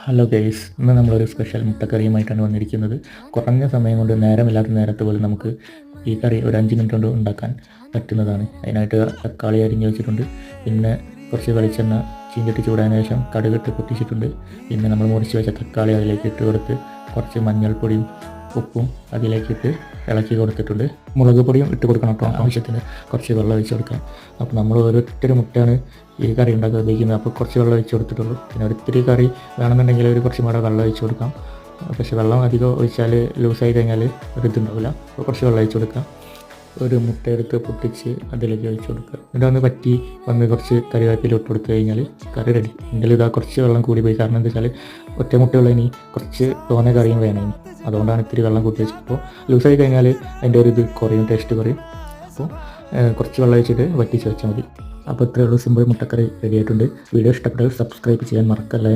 Hello guys, ഇന്ന് നമ്മളൊരു special മുട്ടക്കറിയുമായിട്ടാണ് വന്നിരിക്കുന്നത്. കുറഞ്ഞ സമയം കൊണ്ട് നേരമില്ലാത്ത നേരത്ത് പോലും നമുക്ക് ഈ കറി ഒരു 5 മിനിറ്റ് കൊണ്ട് ഉണ്ടാക്കാൻ പറ്റുന്നതാണ്. അതിനായിട്ട് തക്കാളി അരിഞ്ഞ് വെച്ചിട്ടുണ്ട്. പിന്നെ കുറച്ച് വെളിച്ചെണ്ണ ചീഞ്ചട്ടി ചൂടായതിനു ശേഷം കടുകിട്ട് പൊട്ടിച്ചിട്ടുണ്ട്. പിന്നെ നമ്മൾ മുറിച്ച് വെച്ച തക്കാളി അതിലേക്ക് ഇട്ട് കൊടുത്ത് കുറച്ച് മഞ്ഞൾപ്പൊടിയും ഉപ്പും അതിലേക്കിട്ട് ഇളക്കി കൊടുത്തിട്ടുണ്ട്. മുളക് പൊടിയും ഇട്ട് കൊടുക്കണം കേട്ടോ. ആവശ്യത്തിന് കുറച്ച് വെള്ളം ഒഴിച്ച് കൊടുക്കാം. അപ്പോൾ നമ്മൾ ഓരോരുത്തരും മുട്ടയാണ് ഈ കറി ഉണ്ടാക്കാൻ ഉപയോഗിക്കുന്നത്. അപ്പോൾ കുറച്ച് വെള്ളം ഒഴിച്ച് കൊടുത്തിട്ടുള്ളൂ. പിന്നെ ഒരിത്തിരി കറി വേണമെന്നുണ്ടെങ്കിൽ ഒരു കുറച്ചും കൂടെ വെള്ളം ഒഴിച്ച് കൊടുക്കാം. പക്ഷേ വെള്ളം അധികം ഒഴിച്ചാൽ ലൂസായി കഴിഞ്ഞാൽ ഒരു ഇതുണ്ടാവില്ല. അപ്പോൾ കുറച്ച് വെള്ളം ഒഴിച്ച് കൊടുക്കാം. ഒരു മുട്ട എടുത്ത് പൊട്ടിച്ച് അതിലേക്ക് ഒഴിച്ച് കൊടുക്കുക. എന്നിട്ട് ഒന്ന് പറ്റി വന്ന് കുറച്ച് കറിവേപ്പില ഇട്ട് കൊടുത്തു കഴിഞ്ഞാൽ കറി റെഡി. എങ്കിൽ ഇതാ കുറച്ച് വെള്ളം കൂടി പോയി. കാരണം എന്താ വെച്ചാൽ ഒറ്റ മുട്ടയുള്ള ഇനി കുറച്ച് തോനെ കറിയും വേണം ഇനി. അതുകൊണ്ടാണ് ഇത്തിരി വെള്ളം കൂട്ടി വെച്ചത്. അപ്പോൾ ലൂസായി കഴിഞ്ഞാൽ അതിൻ്റെ ഒരു ഇത് കുറയും, ടേസ്റ്റ് കുറയും. അപ്പോൾ കുറച്ച് വെള്ളം ഒഴിച്ചിട്ട് വറ്റിച്ച് വെച്ചാൽ മതി. അപ്പോൾ ഇത്രയേ ഉള്ളൂ, സിമ്പിൾ മുട്ടക്കറി റെഡി ആയിട്ടുണ്ട്. വീഡിയോ ഇഷ്ടപ്പെട്ടാൽ സബ്സ്ക്രൈബ് ചെയ്യാൻ മറക്കല്ലേ.